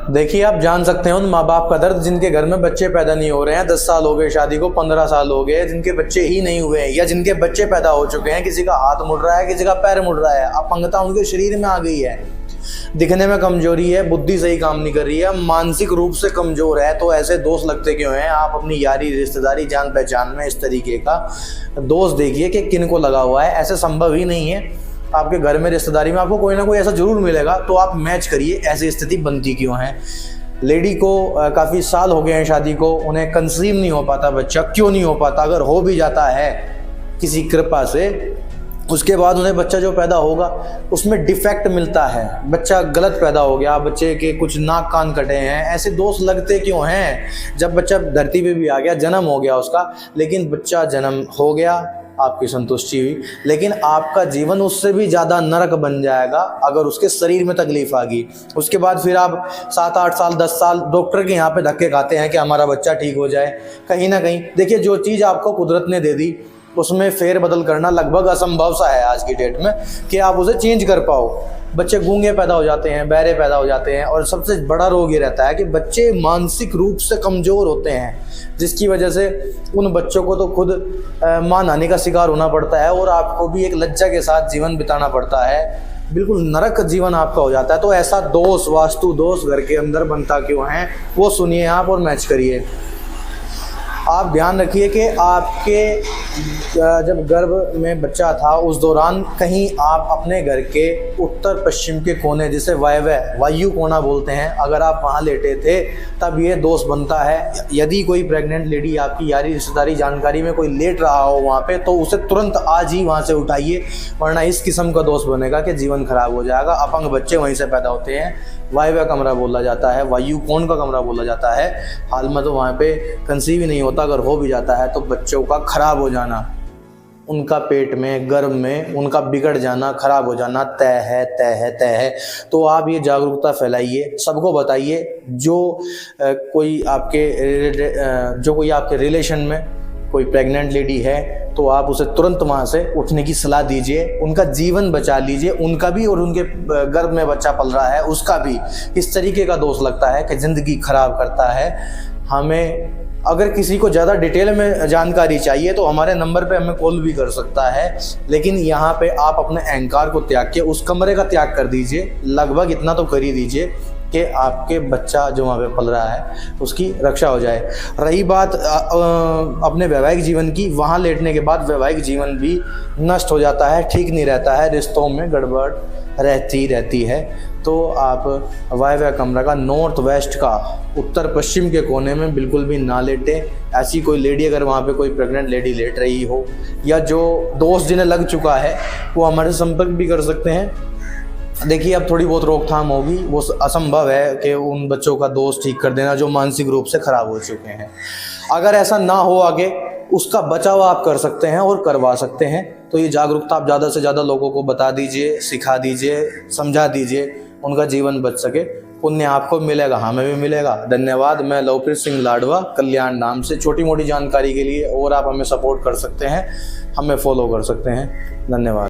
देखिए, आप जान सकते हैं उन माँ बाप का दर्द जिनके घर में बच्चे पैदा नहीं हो रहे हैं। 10 साल हो गए शादी को, 15 साल हो गए, जिनके बच्चे ही नहीं हुए हैं या जिनके बच्चे पैदा हो चुके हैं। किसी का हाथ मुड़ रहा है, किसी का पैर मुड़ रहा है, अपंगता उनके शरीर में आ गई है, दिखने में कमजोरी है, बुद्धि सही काम नहीं कर रही है, मानसिक रूप से कमजोर है। तो ऐसे दोस्त लगते क्यों हैं? आप अपनी यारी, रिश्तेदारी, जान पहचान में इस तरीके का दोस्त देखिए कि किन को लगा हुआ है। ऐसे संभव ही नहीं है। आपके घर में, रिश्तेदारी में आपको कोई ना कोई ऐसा जरूर मिलेगा। तो आप मैच करिए, ऐसी स्थिति बनती क्यों है। लेडी को काफ़ी साल हो गए हैं शादी को, उन्हें कंसीव नहीं हो पाता बच्चा। क्यों नहीं हो पाता? अगर हो भी जाता है किसी कृपा से, उसके बाद उन्हें बच्चा जो पैदा होगा उसमें डिफेक्ट मिलता है, बच्चा गलत पैदा हो गया, बच्चे के कुछ नाक कान कटे हैं। ऐसे दोस्त लगते क्यों हैं? जब बच्चा धरती पे भी आ गया, जन्म हो गया उसका, लेकिन बच्चा जन्म हो गया, आपकी संतुष्टि हुई, लेकिन आपका जीवन उससे भी ज़्यादा नरक बन जाएगा अगर उसके शरीर में तकलीफ आ गई। उसके बाद फिर आप 7-8 साल, 10 साल डॉक्टर के यहाँ पे धक्के खाते हैं कि हमारा बच्चा ठीक हो जाए। कहीं ना कहीं देखिए, जो चीज़ आपको कुदरत ने दे दी उसमें फेर बदल करना लगभग असंभव सा है आज की डेट में कि आप उसे चेंज कर पाओ। बच्चे गूंगे पैदा हो जाते हैं, बहरे पैदा हो जाते हैं, और सबसे बड़ा रोग ये रहता है कि बच्चे मानसिक रूप से कमज़ोर होते हैं, जिसकी वजह से उन बच्चों को तो खुद मानहानि का शिकार होना पड़ता है और आपको भी एक लज्जा के साथ जीवन बिताना पड़ता है। बिल्कुल नरक जीवन आपका हो जाता है। तो ऐसा दोष, वास्तु दोष घर के अंदर बनता क्यों है, वो सुनिए आप और मैच करिए। आप ध्यान रखिए कि आपके जब गर्भ में बच्चा था उस दौरान कहीं आप अपने घर के उत्तर पश्चिम के कोने, जिसे वायु कोना बोलते हैं, अगर आप वहाँ लेटे थे तब ये दोष बनता है। यदि कोई प्रेग्नेंट लेडी आपकी यारी, रिश्तेदारी, जानकारी में कोई लेट रहा हो वहाँ पे, तो उसे तुरंत आज ही वहाँ से उठाइए, वरना इस किस्म का दोष बनेगा कि जीवन खराब हो जाएगा। अपंग बच्चे वहीं से पैदा होते हैं। वायव्य कमरा बोला जाता है, वायु कोण का कमरा बोला जाता है। हाल में तो वहाँ पे कंसीव ही नहीं होता, अगर हो भी जाता है तो बच्चों का खराब हो जाना, उनका पेट में, गर्भ में उनका बिगड़ जाना, खराब हो जाना तय है, तय है, तय है। तो आप ये जागरूकता फैलाइए, सबको बताइए। जो कोई आपके रिलेशन में कोई प्रेग्नेंट लेडी है तो आप उसे तुरंत वहाँ से उठने की सलाह दीजिए, उनका जीवन बचा लीजिए, उनका भी और उनके गर्भ में बच्चा पल रहा है उसका भी। इस तरीके का दोष लगता है कि ज़िंदगी खराब करता है। हमें अगर किसी को ज़्यादा डिटेल में जानकारी चाहिए तो हमारे नंबर पे हमें कॉल भी कर सकता है, लेकिन यहाँ पे आप अपने अहंकार को त्याग के उस कमरे का त्याग कर दीजिए। लगभग इतना तो कर ही दीजिए कि आपके बच्चा जो वहाँ पे पल रहा है उसकी रक्षा हो जाए। रही बात अपने वैवाहिक जीवन की, वहाँ लेटने के बाद वैवाहिक जीवन भी नष्ट हो जाता है, ठीक नहीं रहता है, रिश्तों में गड़बड़ रहती है। तो आप वायव्य कमरा का, नॉर्थ वेस्ट का, उत्तर पश्चिम के कोने में बिल्कुल भी ना लेटे। ऐसी कोई लेडी, अगर वहाँ पे कोई प्रेग्नेंट लेडी लेट रही हो या जो दोस्त जिन्हें लग चुका है, वो हमारे संपर्क भी कर सकते हैं। देखिए, अब थोड़ी बहुत रोकथाम होगी, वो असंभव है कि उन बच्चों का दोष ठीक कर देना जो मानसिक रूप से ख़राब हो चुके हैं। अगर ऐसा ना हो आगे, उसका बचाव आप कर सकते हैं और करवा सकते हैं। तो ये जागरूकता आप ज़्यादा से ज़्यादा लोगों को बता दीजिए, सिखा दीजिए, समझा दीजिए, उनका जीवन बच सके। पुण्य आपको मिलेगा, हमें भी मिलेगा। धन्यवाद। मैं लवप्रीत सिंह लाडवा, कल्याण नाम से। छोटी मोटी जानकारी के लिए और आप हमें सपोर्ट कर सकते हैं, हमें फॉलो कर सकते हैं। धन्यवाद।